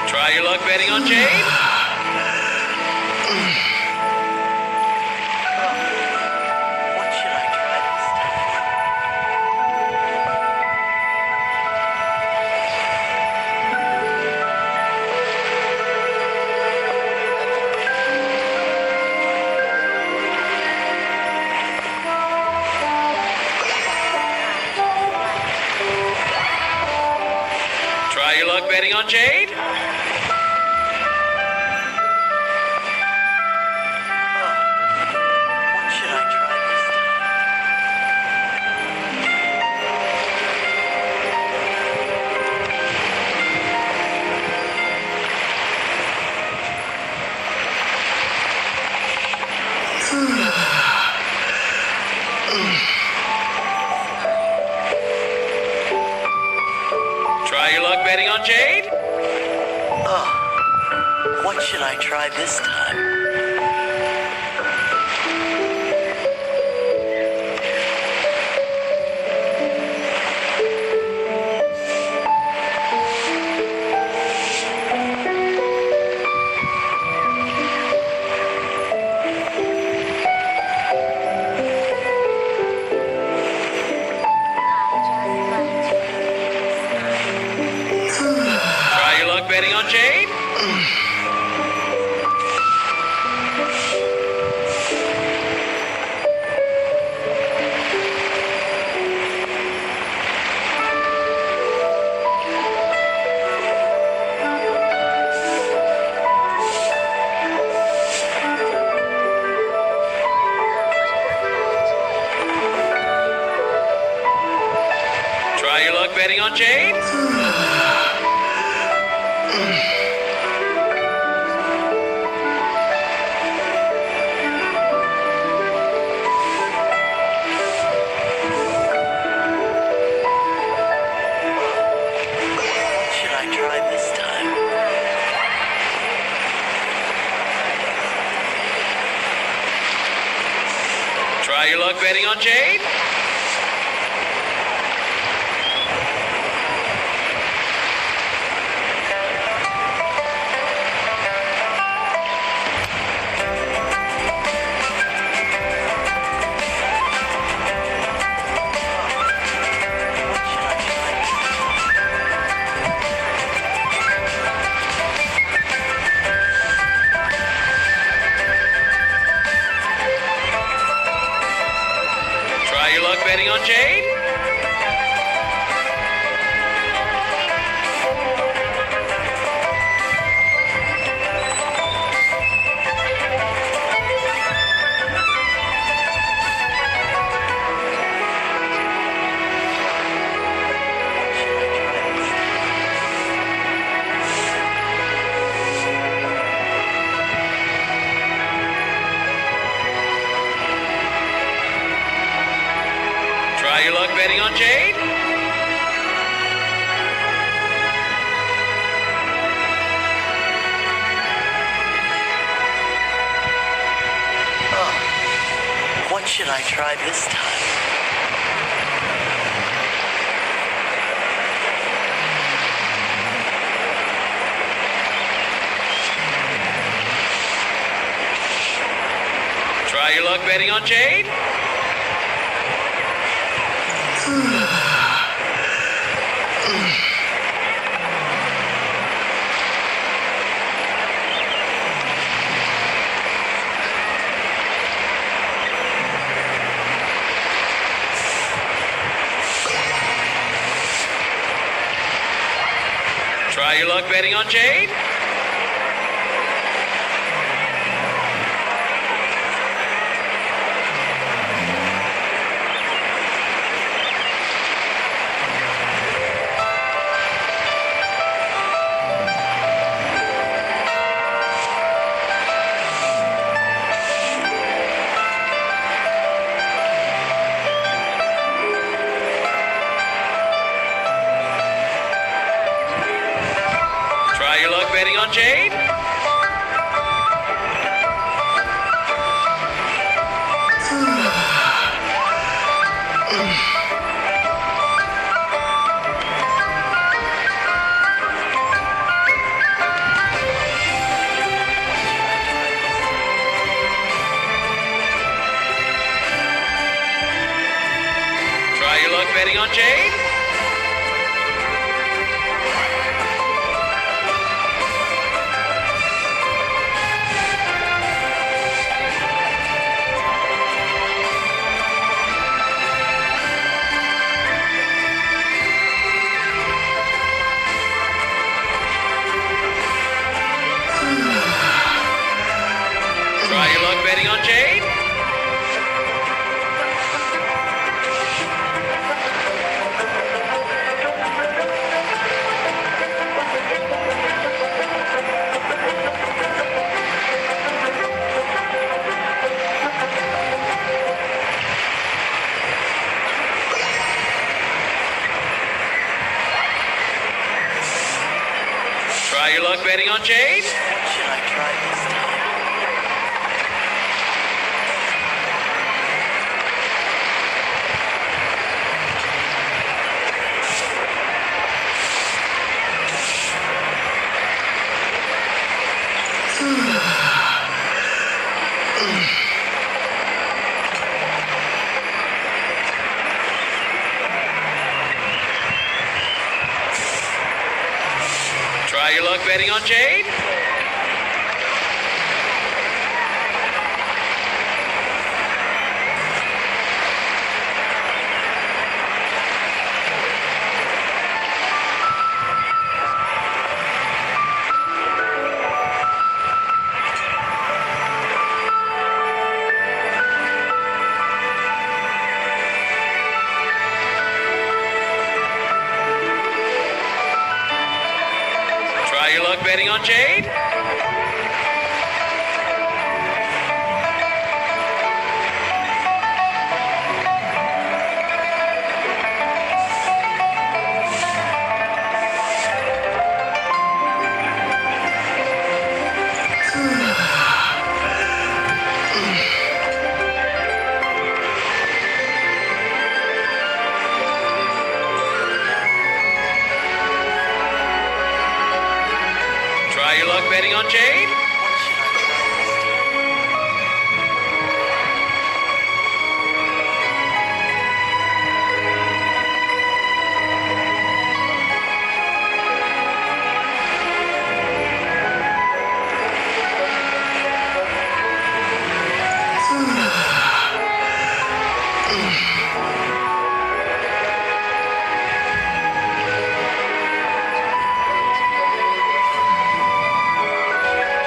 Try your luck betting on Jade? What should I try this time? Try your luck betting on Jade? What should I try this time? Try your luck betting on Jade? What should I try this time? Try your luck betting on Jade? Try your luck betting on Jade? What should I try this time? Try your luck betting on Jade? Try your luck betting on Jade? Try your luck betting on Jade? What should I try this time? Try your luck betting on Jade? Try your luck betting on Jade? Try your luck betting on Jade? Try your luck betting on Jade? Try your luck betting on Jade? Try your luck betting on Jade? What should I try this time? Try your luck betting on Jade? Try your luck betting on Jade?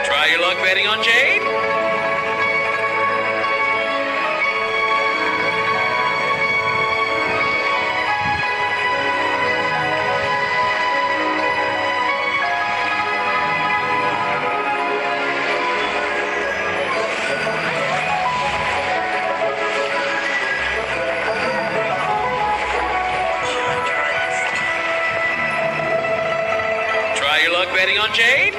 Try your luck betting on Jade? What should I try this time? Try your luck betting on Jade? Should I try this time? Try your luck betting on Jade?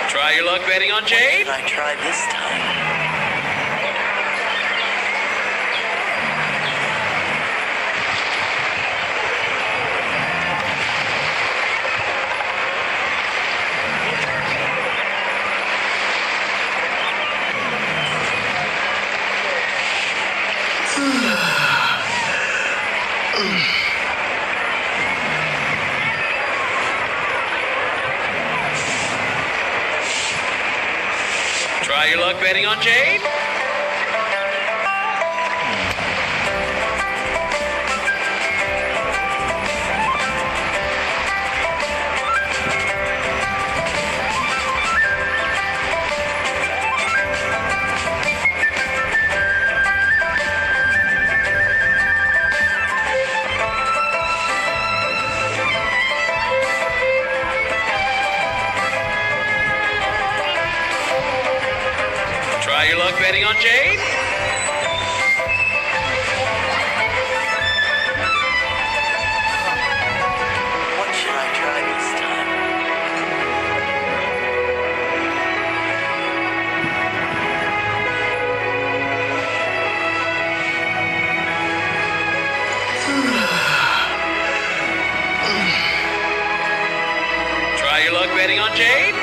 Try your luck betting on Jade? Should I try this time? Try your luck betting on Jade? Try your luck betting on Jade? What should I try this time? Try your luck betting on Jade?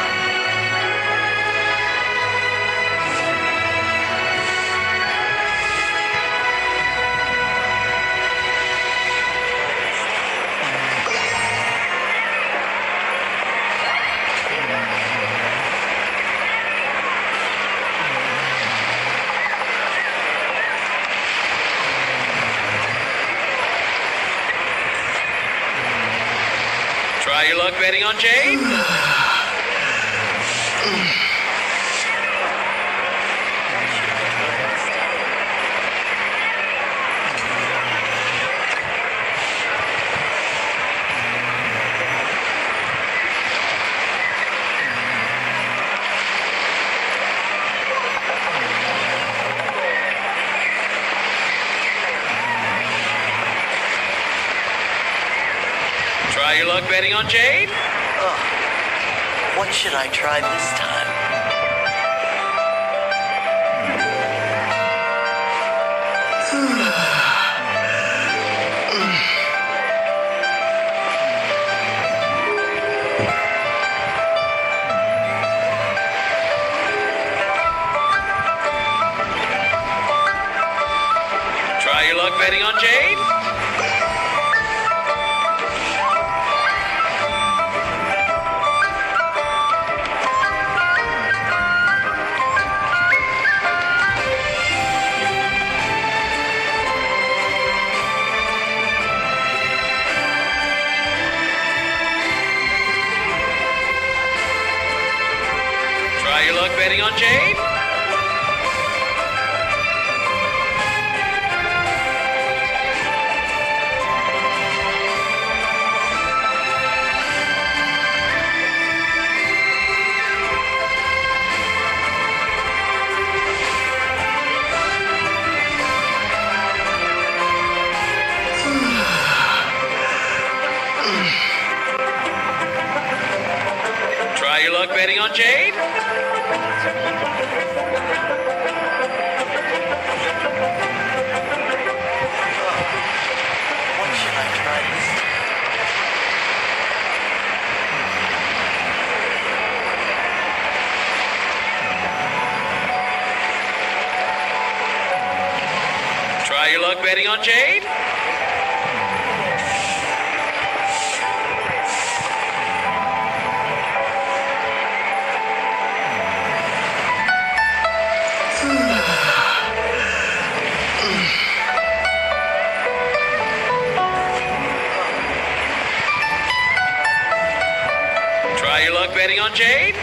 Try your luck betting on Jade? Try your luck betting on Jade? What should I try this time? Try your luck betting on Jade? Try your luck betting on Jade? Try your luck betting on Jade? What should I try this time? Try your luck betting on Jade? Try your luck betting on Jade?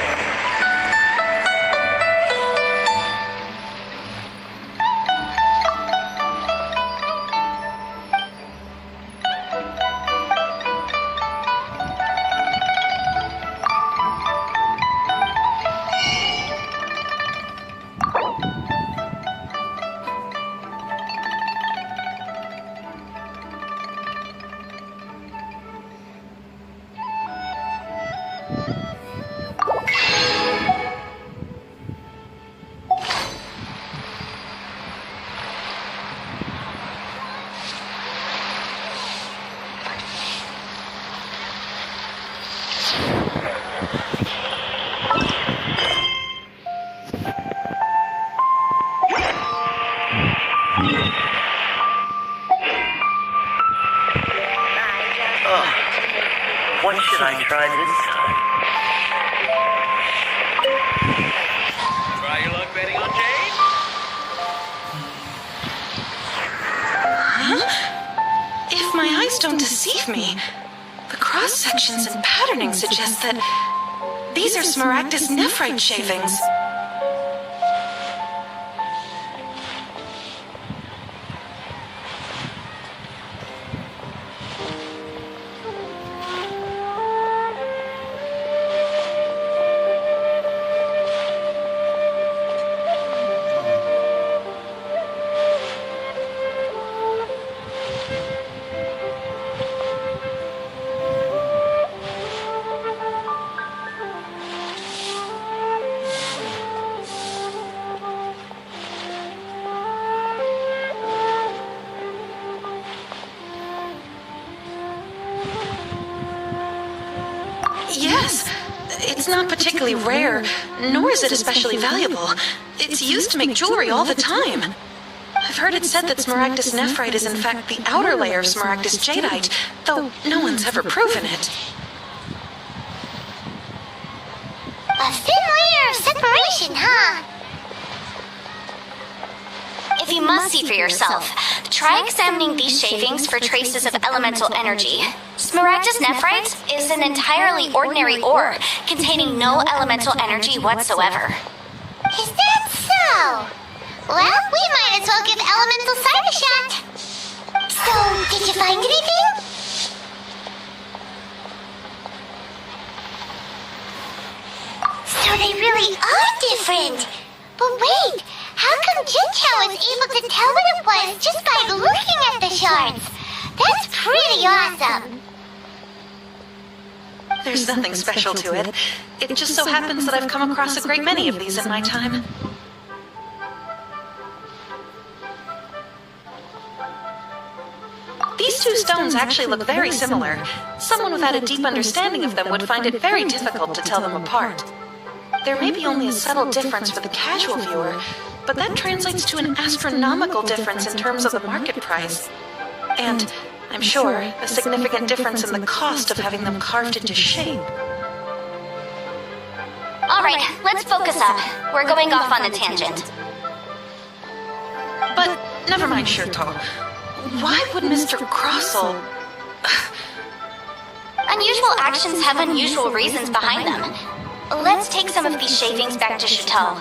What should I try this time? Try your luck my eyes don't deceive me, the cross-sections and patterning suggest that these are Smaragdus nephrite shavings. Yes, it's not particularly rare, nor is it especially valuable. It's used to make jewelry all the time. I've heard it said that Smaragdus nephrite is in fact the outer layer of Smaragdus jadeite, though no one's ever proven it. A thin layer of separation, huh? If you must see for yourself, try examining these shavings for traces of elemental energy. Smaragdus nephrite is an entirely ordinary ore, containing no elemental energy whatsoever. Is that so? Well, we might as well give elemental side a shot. So, did you find anything? So they really are different. But wait, how come Jinchao was able to tell what it was just by looking at the shards? That's pretty awesome. There's nothing special to it. It just so happens that I've come across a great many of these in my time. These two stones actually look very similar. Someone without a deep understanding of them would find it very difficult to tell them apart. There may be only a subtle difference for the casual viewer, but that translates to an astronomical difference in terms of the market price. And, I'm sure, a significant difference in the cost of having them carved into shape. Alright, let's focus up. We're going off on a tangent. But, never mind, Shirto. Why would Mr. Crossell... Unusual actions have unusual reasons behind them. Let's take some of these shavings back to Chateau.